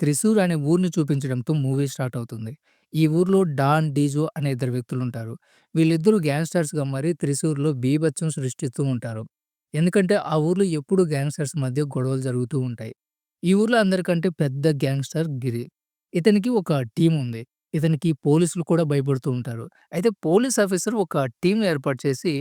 త్రిశూర్ అనే ఊరిని చూపించడంతో movie start అవుతుంది. ఈ ఊర్లో డాన్, డీజో అనే ఇద్దరు వ్యక్తులుంటారు. వీళ్ళిద్దరూ గ్యాంగ్‌స్టర్స్‌గా మారి త్రిశూర్‌లో బీభత్సం సృష్టిస్తూ ఉంటారు. ఎందుకంటే ఆ ఊర్లో ఎప్పుడూ గ్యాంగ్‌స్టర్స్ మధ్య గొడవలు జరుగుతూ ఉంటాయి. ఈ ఊర్లో అందరికంటే పెద్ద గ్యాంగ్‌స్టర్ గిరి. ఇతనికి ఒక టీమ్ ఉంది. ఇతనికి పోలీసులు కూడా భయపడుతూ ఉంటారు. అయితే పోలీస్ ఆఫీసర్ ఒక టీమ్‌ని ఏర్పాటు చేసి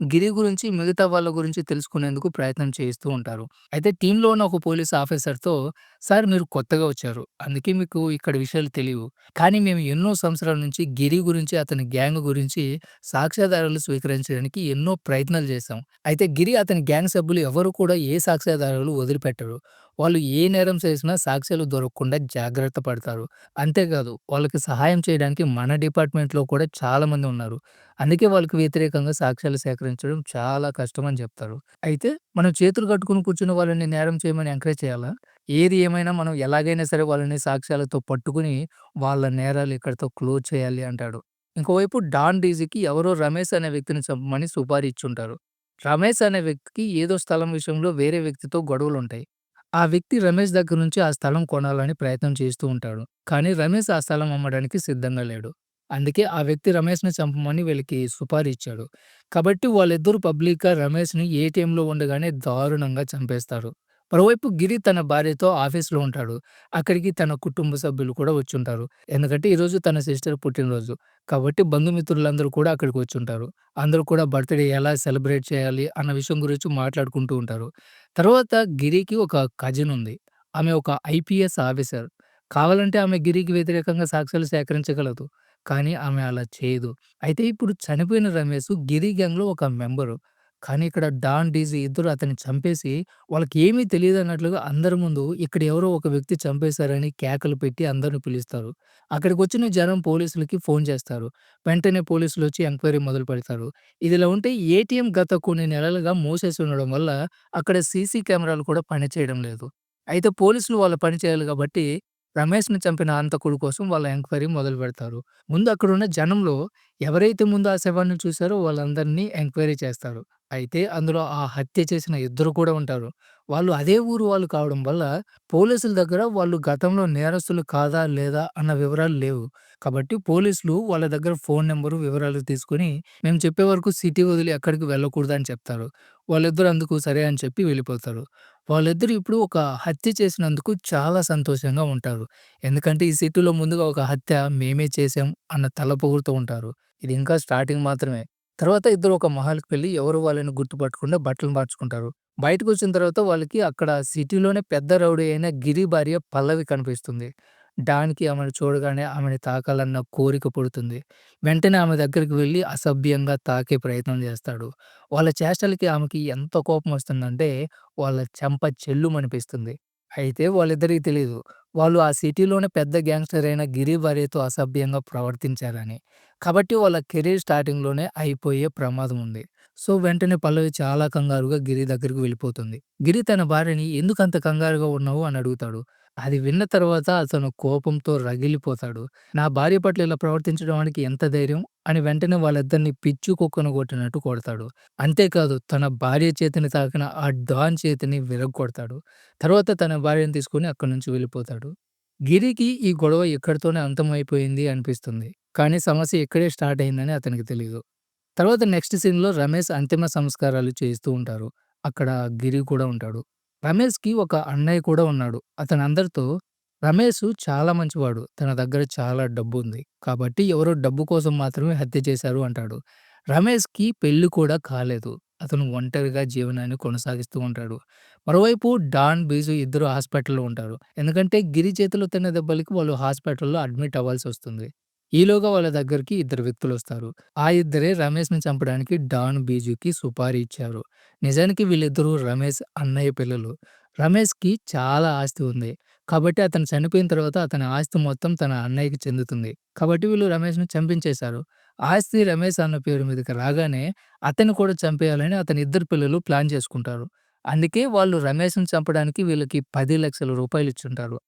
గిరి గురించి, మిగతా వాళ్ళ గురించి తెలుసుకునేందుకు ప్రయత్నం చేయిస్తూ ఉంటారు. అయితే టీమ్‌లో ఉన్న ఒక పోలీస్ ఆఫీసర్‌తో, "సార్ మీరు కొత్తగా వచ్చారు. అందుకే మీకు ఇక్కడ విషయాలు తెలీవు. కానీ మేము ఎన్నో సంవత్సరాల నుంచి గిరి గురించి, అతని గ్యాంగ్ గురించి సాక్ష్యాధారాలు స్వీకరించడానికి ఎన్నో ప్రయత్నాలు చేశాం. అయితే గిరి, అతని గ్యాంగ్ సభ్యులు ఎవరు కూడా ఏ సాక్ష్యాధారాలు వదిలిపెట్టరు. వాళ్ళు ఏ నేరం చేసినా సాక్ష్యాలు దొరకకుండా జాగ్రత్త పడతారు. అంతేకాదు వాళ్ళకి సహాయం చేయడానికి మన డిపార్ట్‌మెంట్‌లో కూడా చాలామంది ఉన్నారు. అందుకే వాళ్ళకి వ్యతిరేకంగా సాక్ష్యాలు సేకరించడం చాలా కష్టం అని చెప్తారు. అయితే మనం చేతులు కట్టుకొని కూర్చున్న వాళ్ళని నేరం చేయమని ఎంకరేజ్ చేయాలా? ఏది ఏమైనా మనం ఎలాగైనా సరే వాళ్ళని సాక్ష్యాలతో పట్టుకొని వాళ్ళ నేరాలు ఇక్కడితో క్లోజ్ చేయాలి అంటాడు. ఇంకోవైపు డాన్ డీజీకి ఎవరో రమేష్ అనే వ్యక్తిని చంపమని సుపారీ ఇచ్చుంటారు. రమేష్ అనే వ్యక్తికి ఏదో స్థలం విషయంలో వేరే వ్యక్తితో గొడవలుంటాయి. ఆ వ్యక్తి రమేష్ దగ్గర నుంచి ఆ స్థలం కొనాలని ప్రయత్నం చేస్తూ ఉంటాడు. కానీ రమేష్ ఆ స్థలం అమ్మడానికి సిద్ధంగా లేడు. అందుకే ఆ వ్యక్తి రమేష్‌ని చంపమని వీళ్ళకి సుపారీ ఇచ్చాడు. కాబట్టి వాళ్ళిద్దరూ పబ్లిక్‌గా రమేష్‌ని ఏటీఎంలో ఉండగానే దారుణంగా చంపేస్తారు. మరోవైపు గిరి తన భార్యతో ఆఫీస్‌లో ఉంటాడు. అక్కడికి తన కుటుంబ సభ్యులు కూడా వచ్చుంటారు. ఎందుకంటే ఈరోజు తన సిస్టర్ పుట్టినరోజు. కాబట్టి బంధుమిత్రులందరూ కూడా అక్కడికి వచ్చుంటారు. అందరూ కూడా బర్త్‌డే ఎలా సెలబ్రేట్ చేయాలి అన్న విషయం గురించి మాట్లాడుకుంటూ ఉంటారు. తర్వాత గిరికి ఒక కజిన్ ఉంది. ఆమె ఒక ఐపీఎస్ ఆఫీసర్. కావాలంటే ఆమె గిరికి వ్యతిరేకంగా సాక్ష్యాలు సేకరించగలదు. కానీ ఆమె అలా చేయదు. అయితే ఇప్పుడు చనిపోయిన రమేష్ గిరి గ్యాంగ్‌లో ఒక మెంబరు. కానీ ఇక్కడ డాన్, డీజీ ఇద్దరు అతన్ని చంపేసి వాళ్ళకి ఏమీ తెలీదన్నట్లుగా అందరి ముందు ఇక్కడ ఎవరో ఒక వ్యక్తి చంపేశారని కేకలు పెట్టి అందరిని పిలుస్తారు. అక్కడికొచ్చిన జనం పోలీసులకి ఫోన్ చేస్తారు. వెంటనే పోలీసులొచ్చి ఎంక్వైరీ మొదలుపెడతారు. ఇదిలా ఉంటే ఏటీఎం గత కొన్ని నెలలుగా మూసేసి ఉండడం వల్ల అక్కడ సీసీ కెమెరాలు కూడా పనిచేయడం లేదు. అయితే పోలీసులు వాళ్ళ పని చేయాలి గాబట్టి రమేష్‌ని చంపిన హంతకుడి కోసం వాళ్ళ ఎంక్వైరీ మొదలుపెడతారు. ముందు అక్కడున్న జనంలో ఎవరైతే ముందు ఆ శవాన్ని చూసారో వాళ్ళందరినీ ఎంక్వైరీ చేస్తారు. అయితే అందులో ఆ హత్య చేసిన ఇద్దరు కూడా ఉంటారు. వాళ్ళు అదే ఊరు వాళ్ళు కావడం వల్ల పోలీసుల దగ్గర వాళ్ళు గతంలో నేరస్తులు కాదా? లేదా? అన్న వివరాలు లేవు. కాబట్టి పోలీసులు వాళ్ళ దగ్గర ఫోను నంబరు, వివరాలు తీసుకొని మేము చెప్పే వరకు సిటీ వదిలి ఎక్కడికి వెళ్ళకూడదని చెప్తారు. వాళ్ళిద్దరూ అందుకు సరే అని చెప్పి వెళ్ళిపోతారు. వాళ్ళిద్దరూ ఇప్పుడు ఒక హత్య చేసినందుకు చాలా సంతోషంగా ఉంటారు. ఎందుకంటే ఈ సిటీలో ముందుగా ఒక హత్య మేమే చేసాం అన్న తలపొగుడుతూ ఉంటారు. ఇది ఇంకా స్టార్టింగ్ మాత్రమే. తర్వాత ఇద్దరు ఒక మహల్‌కి వెళ్లి ఎవరు వాళ్ళని గుర్తుపట్టకుండా బట్టలు మార్చుకుంటారు. బయటకొచ్చిన తర్వాత వాళ్ళకి అక్కడ సిటీలోనే పెద్ద రౌడీ అయిన గిరి భార్య పల్లవి కనిపిస్తుంది. డాన్‌కి ఆమెను చూడగానే ఆమెని తాకాలన్న కోరిక పుడుతుంది. వెంటనే ఆమె దగ్గరికి వెళ్లి అసభ్యంగా తాకే ప్రయత్నం చేస్తాడు. వాళ్ళ చేష్టలకి ఆమెకి ఎంత కోపమొస్తుందంటే వాళ్ళ చెంప చెల్లుమనిపిస్తుంది. అయితే వాళ్ళిద్దరికీ తెలీదు. వాళ్ళు ఆ సిటీలోనే పెద్ద గ్యాంగ్‌స్టర్ అయిన గిరి భార్యతో అసభ్యంగా ప్రవర్తించారని. కాబట్టి వాళ్ళ కెరీర్ స్టార్టింగ్‌లోనే అయిపోయే ప్రమాదం ఉంది. సో, వెంటనే పల్లవి చాలా కంగారుగా గిరి దగ్గరికి వెళ్ళిపోతుంది. గిరి తన భార్యని "ఎందుకంత కంగారుగా ఉన్నావు?" అని అడుగుతాడు. అది విన్న తర్వాత అతను కోపంతో రగిలిపోతాడు. "నా భార్య పట్ల ఇలా ప్రవర్తించడానికి ఎంత ధైర్యం?" అని వెంటనే వాళ్ళిద్దరిని పిచ్చి కుక్కను కొట్టినట్టు కొడతాడు. అంతేకాదు తన భార్య చేతిని తాకిన ఆ డాన్ చేతిని విరగ్గొడతాడు. తర్వాత తన భార్యను తీసుకొని అక్కడి నుంచి వెళ్ళిపోతాడు. గిరికి ఈ గొడవ ఇక్కడితోనే అంతమైపోయింది అనిపిస్తుంది. కానీ సమస్య ఇక్కడే స్టార్ట్ అయిందని అతనికి తెలీదు. తర్వాత నెక్స్ట్ సీన్‌లో రమేష్ అంతిమ సంస్కారాలు చేస్తూ ఉంటారు. అక్కడ గిరి కూడా ఉంటాడు. రమేష్‌కి ఒక అన్నయ్య కూడా ఉన్నాడు. అతనందరితో రమేషు చాలా మంచివాడు. తన దగ్గర చాలా డబ్బుంది. కాబట్టి ఎవరో డబ్బు కోసం మాత్రమే హత్య చేశారు అంటాడు. రమేష్‌కి పెళ్లి కూడా కాలేదు. అతను ఒంటరిగా జీవనాన్ని కొనసాగిస్తూ ఉంటాడు. మరోవైపు డాన్, బీజు ఇద్దరు హాస్పిటల్‌లో ఉంటారు. ఎందుకంటే గిరి చేతిలో తిన్న దెబ్బలకి వాళ్ళు హాస్పిటల్‌లో అడ్మిట్ అవ్వాల్సొస్తుంది. ఈలోగా వాళ్ళ దగ్గరికి ఇద్దరు వ్యక్తులొస్తారు. ఆ ఇద్దరే రమేష్‌ని చంపడానికి డాన్, బీజుకి సుపారీ ఇచ్చారు. నిజానికి వీళ్ళిద్దరూ రమేష్ అన్నయ్య పిల్లలు. రమేష్‌కి చాలా ఆస్తి ఉంది. కాబట్టి అతను చనిపోయిన తర్వాత అతని ఆస్తి మొత్తం తన అన్నయ్యకి చెందుతుంది. కాబట్టి వీళ్ళు రమేష్‌ని చంపించేశారు. ఆస్తి రమేష్ అన్న పేరు మీదకి రాగానే అతన్ని కూడా చంపేయాలని అతని ఇద్దరు పిల్లలు ప్లాన్ చేసుకుంటారు. అందుకే వాళ్ళు రమేష్‌ని చంపడానికి వీళ్ళకి రూ. 10,00,000 ఇచ్చుంటారు.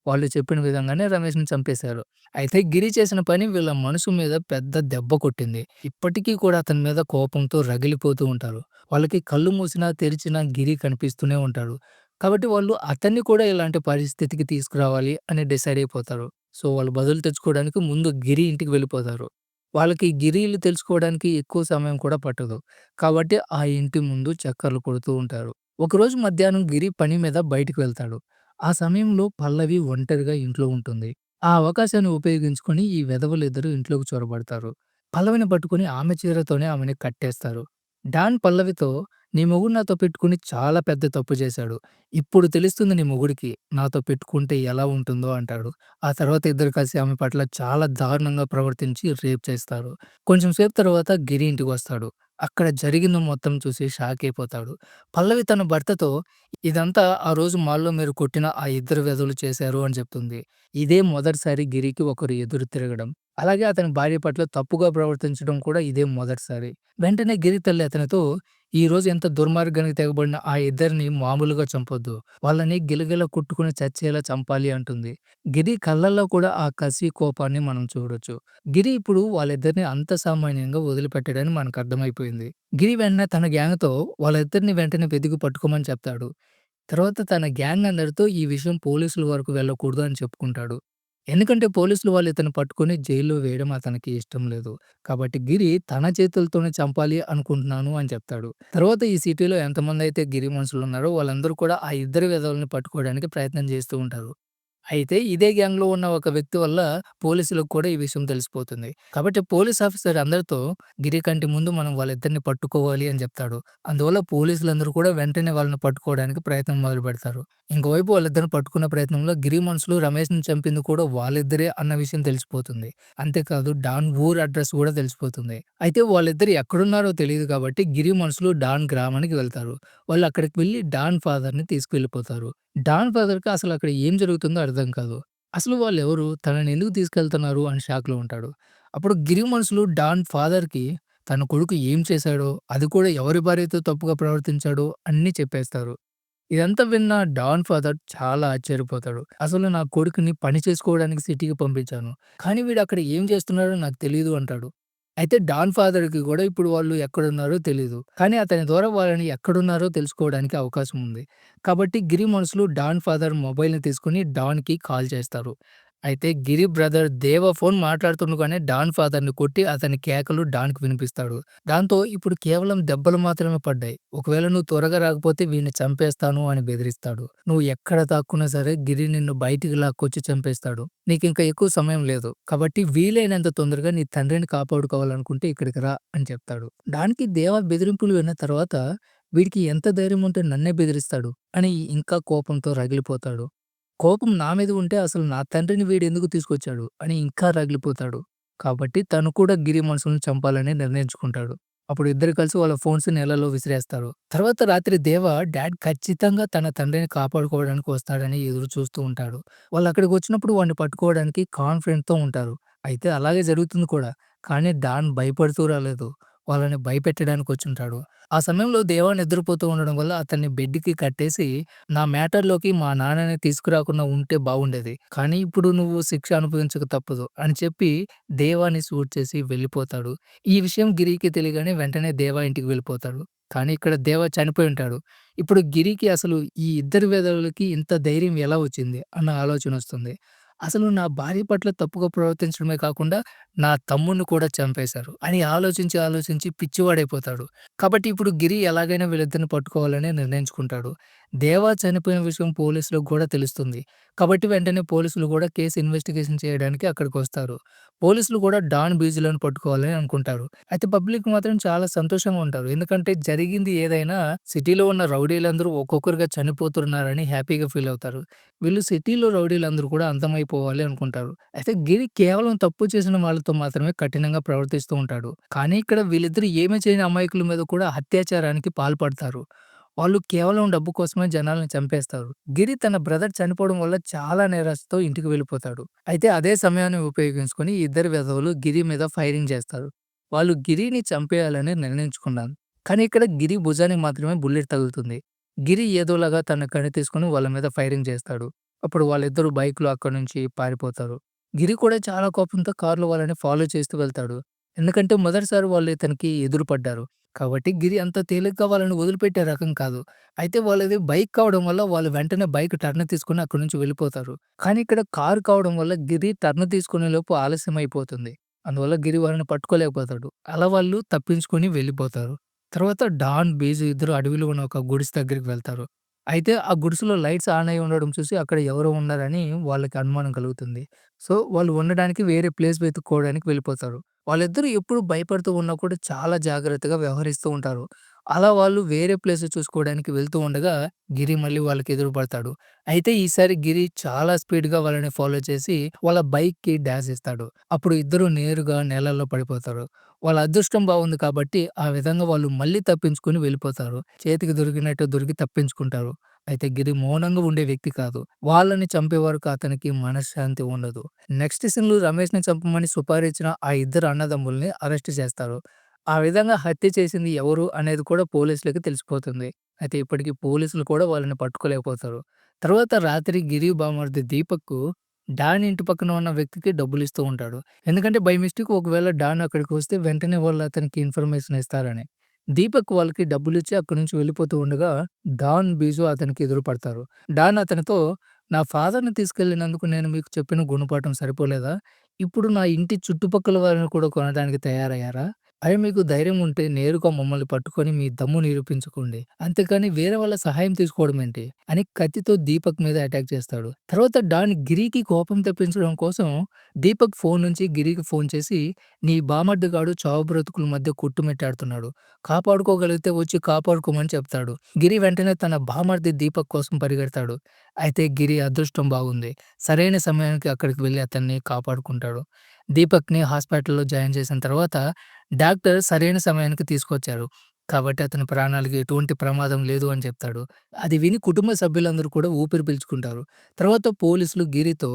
వాళ్ళు చెప్పిన విధంగానే రమేష్‌ని చంపేశారు. అయితే గిరి చేసిన పని వీళ్ళ మనసు మీద పెద్ద దెబ్బ కొట్టింది. ఇప్పటికీ కూడా అతని మీద కోపంతో రగిలిపోతూ ఉంటారు. వాళ్ళకి కళ్ళు మూసినా, తెరిచినా గిరి కనిపిస్తూనే ఉంటాడు. కాబట్టి వాళ్ళు అతన్ని కూడా ఇలాంటి పరిస్థితికి తీసుకురావాలి అని డిసైడ్ అయిపోతారు. సో, వాళ్ళు బదులు తెచ్చుకోవడానికి ముందు గిరి ఇంటికి వెళ్ళిపోతారు. వాళ్ళకి గిరి ఇల్లు తెలుసుకోవడానికి ఎక్కువ సమయం కూడా పట్టదు. కాబట్టి ఆ ఇంటి ముందు చక్కర్లు కొడుతూ ఉంటారు. ఒకరోజు మధ్యాహ్నం గిరి పని మీద బయటికి వెళ్తాడు. ఆ సమయంలో పల్లవి ఒంటరిగా ఇంట్లో ఉంటుంది. ఆ అవకాశాన్ని ఉపయోగించుకొని ఈ వెధవలిద్దరూ ఇంట్లోకి చొరబడతారు. పల్లవిని పట్టుకొని ఆమె చీరతోనే ఆమెని కట్టేస్తారు. డాన్ పల్లవితో "నీ మొగుడు నాతో పెట్టుకొని చాలా పెద్ద తప్పు చేశాడు. ఇప్పుడు తెలుస్తుంది నీ మొగుడికి నాతో పెట్టుకుంటే ఎలా ఉంటుందో" అంటాడు. ఆ తర్వాత ఇద్దరు కలిసి ఆమె పట్ల చాలా దారుణంగా ప్రవర్తించి రేప్ చేస్తారు. కొంచెం సేపు తర్వాత గిరి ఇంటికొస్తాడు. అక్కడ జరిగింది మొత్తం చూసి షాక్ అయిపోతాడు. పల్లవి తన భర్తతో "ఇదంతా ఆ రోజు మాల్‌లో మీరు కొట్టిన ఆ ఇద్దరు వెధవలు చేశారు" అని చెప్తుంది. ఇదే మొదటిసారి గిరికి ఒకరు ఎదురు తిరగడం. అలాగే అతని భార్య పట్ల తప్పుగా ప్రవర్తించడం కూడా ఇదే మొదటిసారి. వెంటనే గిరి తల్లి అతనితో "ఈరోజు ఎంత దుర్మార్గానికి తెగబడిన ఆ ఇద్దరిని మామూలుగా చంపొద్దు. వాళ్ళని గిలగిలా కొట్టుకొని చచ్చేలా చంపాలి" అంటుంది. గిరి కళ్ళల్లో కూడా ఆ కసి, కోపాన్ని మనం చూడొచ్చు. గిరి ఇప్పుడు వాళ్ళిద్దరిని అంత సామాన్యంగా వదిలిపెట్టడని మనకర్థమైపోయింది. గిరి వెంటనే తన గ్యాంగ్‌తో వాళ్ళిద్దరిని వెంటనే వెతికి పట్టుకోమని చెప్తాడు. తర్వాత తన గ్యాంగ్ అందరితో ఈ విషయం పోలీసుల వరకు వెళ్ళకూడదు అని చెప్పుకుంటాడు. ఎందుకంటే పోలీసులు వాళ్ళు ఇతన్ని పట్టుకొని జైల్లో వేయడం అతనికి ఇష్టం లేదు. కాబట్టి గిరి తన చేతులతోనే చంపాలి అనుకుంటున్నాను అని చెప్తాడు. తర్వాత ఈ సిటీలో ఎంతమందైతే గిరి మనుషులున్నారో వాళ్ళందరూ కూడా ఆ ఇద్దరు వెధవలని పట్టుకోవడానికి ప్రయత్నం చేస్తూ ఉంటారు. అయితే ఇదే గ్యాంగ్‌లో ఉన్న ఒక వ్యక్తి వల్ల పోలీసులకు కూడా ఈ విషయం తెలిసిపోతుంది. కాబట్టి పోలీస్ ఆఫీసర్ అందరితో గిరి కంటే ముందు మనం వాళ్ళిద్దరిని పట్టుకోవాలి అని చెప్తాడు. అందువల్ల పోలీసులందరూ కూడా వెంటనే వాళ్ళని పట్టుకోవడానికి ప్రయత్నం మొదలుపెడతారు. ఇంకోవైపు వాళ్ళిద్దరిని పట్టుకున్న ప్రయత్నంలో గిరి మనుషులు రమేష్‌ని చంపింది కూడా వాళ్ళిద్దరే అన్న విషయం తెలిసిపోతుంది. అంతేకాదు డాన్ ఊరు అడ్రెస్ కూడా తెలిసిపోతుంది. అయితే వాళ్ళిద్దరు ఎక్కడున్నారో తెలీదు కాబట్టి గిరి మనుషులు డాన్ గ్రామానికి వెళ్తారు. వాళ్ళు అక్కడికి వెళ్లి డాన్ ఫాదర్‌ని తీసుకెళ్ళిపోతారు. డాన్ ఫాదర్‌కి అసలక్కడ ఏం జరుగుతుందో అర్థం కాదు. అసలు వాళ్ళెవరు? తనని ఎందుకు తీసుకెళ్తున్నారు అని షాక్‌లో ఉంటాడు. అప్పుడు గిరి మనుషులు డాన్ ఫాదర్‌కి తన కొడుకు ఏం చేశాడో, అది కూడా ఎవరి భార్యతో తప్పుగా ప్రవర్తించాడో అన్నీ చెప్పేస్తారు. ఇదంతా విన్న డాన్ ఫాదర్ చాలా ఆశ్చర్యపోతాడు. అసలు నా కొడుకుని పని చేసుకోవడానికి సిటీకి పంపించాను. కానీ వీడక్కడ ఏం చేస్తున్నాడో నాకు తెలీదు అంటాడు. అయితే డాన్ ఫాదర్‌కి గూడా ఇప్పుడు వాళ్ళు ఎక్కడున్నారో తెలీదు. కానీ అతని ద్వారా వాళ్ళని ఎక్కడున్నారో తెలుసుకోవడానికి అవకాశం ఉంది. కాబట్టి గిరి మనుషులు డాన్ ఫాదర్ మొబైల్‌ని తీసుకొని డాన్‌కి కాల్ చేస్తారు. అయితే గిరి బ్రదర్ దేవ ఫోన్ మాట్లాడుతుండగానే డాన్ ఫాదర్‌ని కొట్టి అతని కేకలు డాన్‌కి వినిపిస్తాడు. దాంతో ఇప్పుడు కేవలం దెబ్బలు మాత్రమే పడ్డాయి. ఒకవేళ నువ్వు త్వరగా రాకపోతే వీడిని చంపేస్తాను అని బెదిరిస్తాడు. నువ్వు ఎక్కడ దాక్కున్నా సరే గిరి నిన్ను బయటికి లాక్కొచ్చి చంపేస్తాడు. నీకింక ఎక్కువ సమయం లేదు. కాబట్టి వీలైనంత తొందరగా నీ తండ్రిని కాపాడుకోవాలనుకుంటే ఇక్కడికి రా అని చెప్తాడు. దానికి దేవ బెదిరింపులు విన్న తర్వాత వీడికి ఎంత ధైర్యం ఉంటే నన్నే బెదిరిస్తాడు అని ఇంకా కోపంతో రగిలిపోతాడు. కోపం నా మీద ఉంటే అసలు నా తండ్రిని వీడెందుకు తీసుకొచ్చాడు అని ఇంకా రగిలిపోతాడు. కాబట్టి తను కూడా గిరి మనుషుల్ని చంపాలని నిర్ణయించుకుంటాడు. అప్పుడు ఇద్దరు కలిసి వాళ్ళ ఫోన్స్ నేలలో విసిరేస్తారు. తర్వాత రాత్రి దేవ డాడ్ ఖచ్చితంగా తన తండ్రిని కాపాడుకోవడానికి వస్తాడని ఎదురు చూస్తూ ఉంటాడు. వాళ్ళు అక్కడికి వచ్చినప్పుడు వాడిని పట్టుకోవడానికి కాన్ఫిడెంట్‌తో ఉంటారు. అయితే అలాగే జరుగుతుంది కూడా. కానీ డాన్ భయపడుతూ రాలేదు. వాళ్ళని భయపెట్టడానికి వచ్చుంటాడు. ఆ సమయంలో దేవ నిద్రపోతూ ఉండడం వల్ల అతన్ని బెడ్‌కి కట్టేసి నా మ్యాటర్‌లోకి మా నాన్నని తీసుకురాకుండా ఉంటే బాగుండేది. కానీ ఇప్పుడు నువ్వు శిక్ష అనుభవించక తప్పదు అని చెప్పి దేవాని షూట్ చేసి వెళ్ళిపోతాడు. ఈ విషయం గిరికి తెలియగానే వెంటనే దేవా ఇంటికి వెళ్ళిపోతాడు. కానీ ఇక్కడ దేవ చనిపోయి ఉంటాడు. ఇప్పుడు గిరికి అసలు ఈ ఇద్దరు వెధవలకి ఇంత ధైర్యం ఎలా వచ్చింది అన్న ఆలోచనొస్తుంది. అసలు నా భార్య పట్ల తప్పుగా ప్రవర్తించడమే కాకుండా నా తమ్ముడిని కూడా చంపేశారు అని ఆలోచించి, ఆలోచించి పిచ్చివాడైపోతాడు. కాబట్టి ఇప్పుడు గిరి ఎలాగైనా వీళ్ళిద్దరిని పట్టుకోవాలని నిర్ణయించుకుంటాడు. దేవా చనిపోయిన విషయం పోలీసులకు గూడా తెలుస్తుంది. కాబట్టి వెంటనే పోలీసులు గూడా కేస్ ఇన్వెస్టిగేషన్ చేయడానికి అక్కడికొస్తారు. పోలీసులు కూడా డాన్ బీజీలను పట్టుకోవాలని అనుకుంటారు. అయితే పబ్లిక్ మాత్రం చాలా సంతోషంగా ఉంటారు. ఎందుకంటే జరిగింది ఏదైనా సిటీలో ఉన్న రౌడీలందరూ ఒక్కొక్కరుగా చనిపోతున్నారని హ్యాపీగా ఫీల్ అవుతారు. వీళ్ళు సిటీలో రౌడీలందరూ కూడా అంతమైపోవాలి అనుకుంటారు. అయితే గిరి కేవలం తప్పు చేసిన వాళ్ళతో మాత్రమే కఠినంగా ప్రవర్తిస్తూ ఉంటాడు. కానీ ఇక్కడ వీళ్ళిద్దరూ ఏమి చేయని అమాయకుల మీద కూడా అత్యాచారానికి పాల్పడతారు. వాళ్ళు కేవలం డబ్బు కోసమే జనాల్ని చంపేస్తారు. గిరి తన బ్రదర్ చనిపోవడం వల్ల చాలా నిరాశతో ఇంటికి వెళ్ళిపోతాడు. అయితే అదే సమయాన్ని ఉపయోగించుకొని ఇద్దరు వెధవలు గిరి మీద ఫైరింగ్ చేస్తారు. వాళ్ళు గిరిని చంపేయాలని నిర్ణయించుకున్నారు. కానీ ఇక్కడ గిరి భుజానికి మాత్రమే బుల్లెట్ తగులుతుంది. గిరి ఏదోలాగా తన కత్తి తీసుకొని వాళ్ళ మీద ఫైరింగ్ చేస్తాడు. అప్పుడు వాళ్ళిద్దరూ బైక్‌లో అక్కడి నుంచి పారిపోతారు. గిరి కూడా చాలా కోపంతో కార్‌లో వాళ్ళని ఫాలో చేస్తూ వెళ్తాడు. ఎందుకంటే మొదటిసారి వాళ్ళు ఇతనికి ఎదురుపడ్డారు. కాబట్టి గిరి అంత తేలిగ్గా వాళ్ళని వదిలిపెట్టే రకం కాదు. అయితే వాళ్ళది బైక్ కావడం వల్ల వాళ్ళు వెంటనే బైక్ టర్న్ తీసుకొని అక్కడి నుంచి వెళ్ళిపోతారు. కానీ ఇక్కడ కారు కావడం వల్ల గిరి టర్న్ తీసుకునే లోపు ఆలస్యం అయిపోతుంది. అందువల్ల గిరి వాళ్ళని పట్టుకోలేకపోతాడు. అలా వాళ్ళు తప్పించుకొని వెళ్ళిపోతారు. తర్వాత డాన్, బీజు ఇద్దరు అడవిలో ఉన్న ఒక గుడిసె దగ్గరికి వెళ్తారు. అయితే ఆ గుడిసెలో లైట్స్ ఆన్ అయ్యి ఉండడం చూసి అక్కడ ఎవరో ఉన్నారని వాళ్ళకి అనుమానం కలుగుతుంది. సో, వాళ్ళు ఉండడానికి వేరే ప్లేస్ వెతుక్కోవడానికి వెళ్ళిపోతారు. వాళ్ళిద్దరూ ఎప్పుడు భయపడుతూ ఉన్నా కూడా చాలా జాగ్రత్తగా వ్యవహరిస్తూ ఉంటారు. అలా వాళ్ళు వేరే ప్లేస్ చూసుకోవడానికి వెళ్తూ ఉండగా గిరి మళ్ళీ వాళ్ళకి ఎదురు పడతాడు. అయితే ఈసారి గిరి చాలా స్పీడ్‌గా వాళ్ళని ఫాలో చేసి వాళ్ళ బైక్‌కి డాష్ ఇస్తాడు. అప్పుడు ఇద్దరు నేరుగా నేలల్లో పడిపోతారు. వాళ్ళ అదృష్టం బాగుంది కాబట్టి ఆ విధంగా వాళ్ళు మళ్ళీ తప్పించుకొని వెళ్ళిపోతారు. చేతికి దొరికినట్టు దొరికి తప్పించుకుంటారు. అయితే గిరి మౌనంగా ఉండే వ్యక్తి కాదు. వాళ్ళని చంపే వరకు అతనికి మనశ్శాంతి ఉండదు. నెక్స్ట్ సీన్‌లో రమేష్‌ని చంపమని సుపారీ ఇచ్చిన ఆ ఇద్దరు అన్నదమ్ముల్ని అరెస్ట్ చేస్తారు. ఆ విధంగా హత్య చేసింది ఎవరు అనేది కూడా పోలీసులకి తెలిసిపోతుంది. అయితే ఇప్పటికి పోలీసులు కూడా వాళ్ళని పట్టుకోలేకపోతారు. తర్వాత రాత్రి గిరి బామర్ది దీపక్‌కు డాన్ ఇంటి పక్కన ఉన్న వ్యక్తికి డబ్బులిస్తూ ఉంటాడు. ఎందుకంటే బై మిస్టేక్ ఒకవేళ డాన్ అక్కడికి వస్తే వెంటనే వాళ్ళు అతనికి ఇన్ఫర్మేషన్ ఇస్తారని. దీపక్ వాళ్ళకి డబ్బులిచ్చి అక్కడి నుంచి వెళ్ళిపోతూ ఉండగా డాన్, బీజు అతనికి ఎదురు పడతారు. డాన్ అతనితో నా ఫాదర్‌ని తీసుకెళ్ళినందుకు నేను మీకు చెప్పిన గుణపాఠం సరిపోలేదా? ఇప్పుడు నా ఇంటి చుట్టుపక్కల వారిని కూడా కొనడానికి తయారయ్యారా? అరే మీకు ధైర్యం ఉంటే నేరుగా మమ్మల్ని పట్టుకొని మీ దమ్ము నిరూపించుకోండి. అంతేకాని వేరే వాళ్ళ సహాయం తీసుకోవడం ఏంటి? అని కత్తితో దీపక్ మీద అటాక్ చేస్తాడు. తర్వాత డాన్ గిరికి కోపం తెప్పించడం కోసం దీపక్ ఫోన్ నుంచి గిరికి ఫోన్ చేసి నీ బామర్దిగాడు చావు బ్రతుకుల మధ్య కొట్టుమిట్టాడుతున్నాడు. కాపాడుకోగలిగితే వచ్చి కాపాడుకోమని చెప్తాడు. గిరి వెంటనే తన బామర్ది దీపక్ కోసం పరిగెడతాడు. అయితే గిరి అదృష్టం బాగుంది. సరైన సమయానికి అక్కడికి వెళ్లి అతన్ని కాపాడుకుంటాడు. దీపక్‌ని హాస్పిటల్‌లో జాయిన్ చేసిన తర్వాత డాక్టర్ సరైన సమయానికి తీసుకొచ్చారు. కాబట్టి అతని ప్రాణాలకి ఎటువంటి ప్రమాదం లేదు అని చెప్తాడు. అది విని కుటుంబ సభ్యులందరూ కూడా ఊపిరి పీల్చుకుంటారు. తర్వాత పోలీసులు గిరితో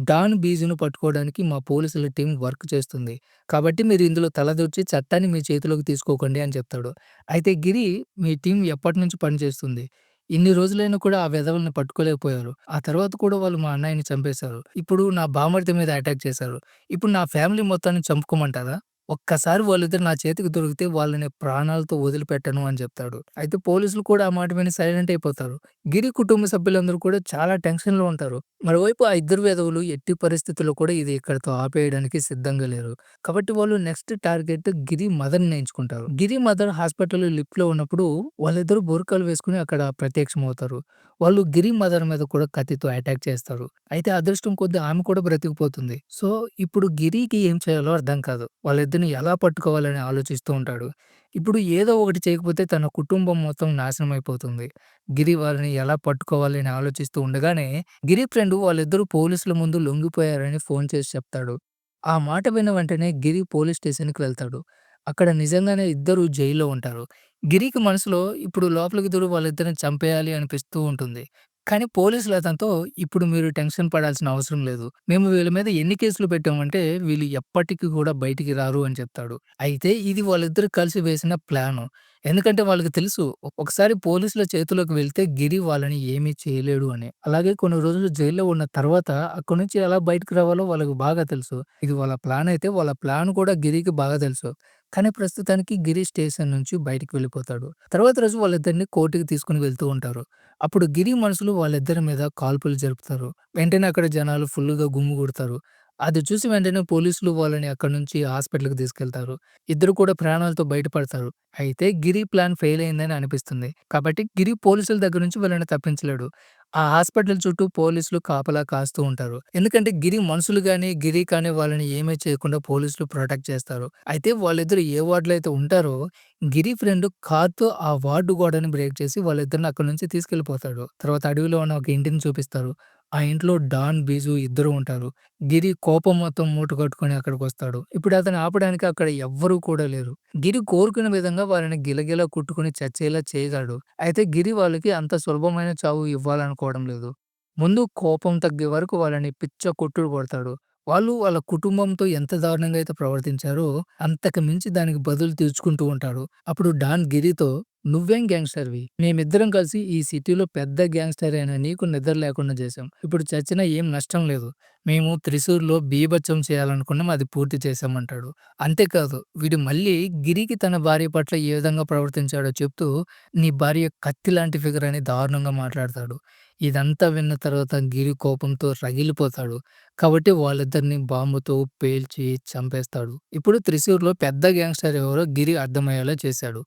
డాన్ బీజును పట్టుకోవడానికి మా పోలీసుల టీమ్ వర్క్ చేస్తుంది. కాబట్టి మీరు ఇందులో తలదూర్చి చట్టాన్ని మీ చేతిలోకి తీసుకోకండి అని చెప్తాడు. అయితే గిరి మీ టీమ్ ఎప్పటినుంచి పనిచేస్తుంది. ఇన్ని రోజులైనా కూడా ఆ వెధవల్ని పట్టుకోలేకపోయారు. ఆ తర్వాత కూడా వాళ్ళు మా అన్నయ్యని చంపేశారు. ఇప్పుడు నా బామర్ది మీద అటాక్ చేశారు. ఇప్పుడు నా ఫ్యామిలీ మొత్తాన్ని చంపుకోమంటారా? ఒక్కసారి వాళ్ళిద్దరు నా చేతికి దొరికితే వాళ్ళని ప్రాణాలతో వదిలిపెట్టను అని చెప్తాడు. అయితే పోలీసులు కూడా ఆ మాట విని సైలెంట్ అయిపోతారు. గిరి కుటుంబ సభ్యులందరూ కూడా చాలా టెన్షన్‌లో ఉంటారు. మరోవైపు ఆ ఇద్దరు వెధవలు ఎట్టి పరిస్థితుల్లో కూడా ఇది ఇక్కడితో ఆపేయడానికి సిద్ధంగా లేరు. కాబట్టి వాళ్ళు నెక్స్ట్ టార్గెట్ గిరి మదర్‌ని ఎంచుకుంటారు. గిరి మదర్ హాస్పిటల్‌లో లిఫ్ట్‌లో ఉన్నప్పుడు వాళ్ళిద్దరూ బుర్కాలు వేసుకొని అక్కడ ప్రత్యక్షమవుతారు. వాళ్ళు గిరి మదర్ మీద కూడా కత్తితో అటాక్ చేస్తారు. అయితే అదృష్టం కొద్దీ ఆమె కూడా బ్రతికిపోతుంది. సో, ఇప్పుడు గిరికి ఏం చేయాలో అర్థం కాదు. వాళ్ళిద్దరిని ఎలా పట్టుకోవాలని ఆలోచిస్తూ ఉంటాడు. ఇప్పుడు ఏదో ఒకటి చేయకపోతే తన కుటుంబం మొత్తం నాశనం అయిపోతుంది. గిరి వాళ్ళని ఎలా పట్టుకోవాలి అని ఆలోచిస్తూ ఉండగానే, గిరి ఫ్రెండ్ వాళ్ళిద్దరూ పోలీసుల ముందు లొంగిపోయారని ఫోన్ చేసి చెప్తాడు. ఆ మాట విన్న వెంటనే గిరి పోలీస్ స్టేషన్‌కి వెళ్తాడు. అక్కడ నిజంగానే ఇద్దరు జైల్‌లో ఉంటారు. గిరికి మనసులో ఇప్పుడు లోపలికి దూరి వాళ్ళిద్దరిని చంపేయాలి అనిపిస్తూ ఉంటుంది. కానీ పోలీసులు అతనితో ఇప్పుడు మీరు టెన్షన్ పడాల్సిన అవసరం లేదు. మేము వీళ్ళ మీద ఎన్ని కేసులు పెట్టామంటే వీళ్ళు ఎప్పటికి కూడా బయటికి రారు అని చెప్తాడు. అయితే ఇది వాళ్ళిద్దరూ కలిసి వేసిన ప్లాను. ఎందుకంటే వాళ్ళకి తెలుసు ఒకసారి పోలీసుల చేతిలోకి వెళ్తే గిరి వాళ్ళని ఏమీ చేయలేడు అని. అలాగే కొన్ని రోజులు జైల్‌లో ఉన్న తర్వాత అక్కడి నుంచి ఎలా బయటకి రావాలో వాళ్ళకి బాగా తెలుసు. ఇది వాళ్ళ ప్లాన్ అయితే వాళ్ళ ప్లాన్ కూడా గిరికి బాగా తెలుసు. కానీ ప్రస్తుతానికి గిరి స్టేషన్ నుంచి బయటికి వెళ్ళిపోతాడు. తర్వాత రోజు వాళ్ళిద్దరిని కోర్ట్‌కి తీసుకొని వెళ్తూ ఉంటారు. అప్పుడు గిరి మనుషులు వాళ్ళిద్దరి మీద కాల్పులు జరుపుతారు. వెంటనే అక్కడ జనాలు ఫుల్లుగా గుమిగూడతారు. అది చూసి వెంటనే పోలీసులు వాళ్ళని అక్కడి నుంచి హాస్పిటల్‌కి తీసుకెళ్తారు. ఇద్దరు కూడా ప్రాణాలతో బయటపడతారు. అయితే గిరి ప్లాన్ ఫెయిల్ అయిందని అనిపిస్తుంది. కాబట్టి గిరి పోలీసుల దగ్గర నుంచి వీళ్ళని తప్పించలేడు. ఆ హాస్పిటల్ చుట్టూ పోలీసులు కాపలా కాస్తూ ఉంటారు. ఎందుకంటే గిరి మనుషులు గాని, గిరి కానీ వాళ్ళని ఏమీ చేయకుండా పోలీసులు ప్రొటెక్ట్ చేస్తారు. అయితే వాళ్ళిద్దరూ ఏ వార్డ్‌లో అయితే ఉంటారో గిరి ఫ్రెండ్ కార్‌తో ఆ వార్డ్ గోడని బ్రేక్ చేసి వాళ్ళిద్దరిని అక్కడి నుంచి తీసుకెళ్ళిపోతాడు. తర్వాత అడవిలో ఉన్న ఒక ఇంటిని చూపిస్తారు. ఆ ఇంట్లో డాన్, బీజు ఇద్దరు ఉంటారు. గిరి కోపం మొత్తం మూటగట్టుకొని అక్కడికొస్తాడు. ఇప్పుడు అతన్ని ఆపడానికి అక్కడ ఎవ్వరూ కూడా లేరు. గిరి కోరుకున్న విధంగా వాళ్ళని గిలగిలా కొట్టుకొని చచ్చేలా చేయగలడు. అయితే గిరి వాళ్ళకి అంత సులభమైన చావు ఇవ్వాలనుకోవడం లేదు. ముందు కోపం తగ్గే వరకు వాళ్ళని పిచ్చ కొట్టుడు కొడతాడు. వాళ్ళు వాళ్ళ కుటుంబంతో ఎంత దారుణంగా అయితే ప్రవర్తించారో అంతకు మించి దానికి బదులు తీర్చుకుంటూ ఉంటాడు. అప్పుడు డాన్ గిరితో నువ్వేం గ్యాంగ్‌స్టర్‌వి? మేమిద్దరం కలిసి ఈ సిటీలో పెద్ద గ్యాంగ్‌స్టర్ అయిన నీకు నిద్ర లేకుండా చేశాం. ఇప్పుడు చచ్చినా ఏం నష్టం లేదు. మేము త్రిశూర్‌లో బీభత్సం చేయాలనుకున్నాం. అది పూర్తి చేశామంటాడు. అంతేకాదు వీడు మళ్ళీ గిరికి తన భార్య పట్ల ఏ విధంగా ప్రవర్తించాడో చెప్తూ, నీ భార్య కత్తి లాంటి ఫిగర్ అని దారుణంగా మాట్లాడతాడు. ఇదంతా విన్న తర్వాత గిరి కోపంతో రగిలిపోతాడు. కాబట్టి వాళ్ళిద్దరిని బాంబుతో పేల్చి చంపేస్తాడు. ఇప్పుడు త్రిశూర్‌లో పెద్ద గ్యాంగ్‌స్టర్ ఎవరో గిరి అర్థమయ్యేలా చేశాడు.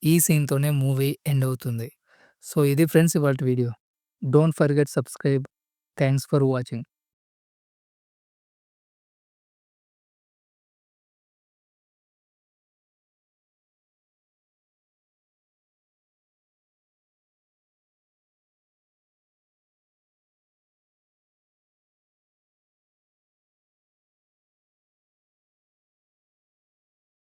ఈ సీన్‌తోనే మూవీ ఎండ్ అవుతుంది. సో, ఇది ఫ్రెండ్స్ ఇవాల్టి video. Don't forget subscribe. Thanks for watching.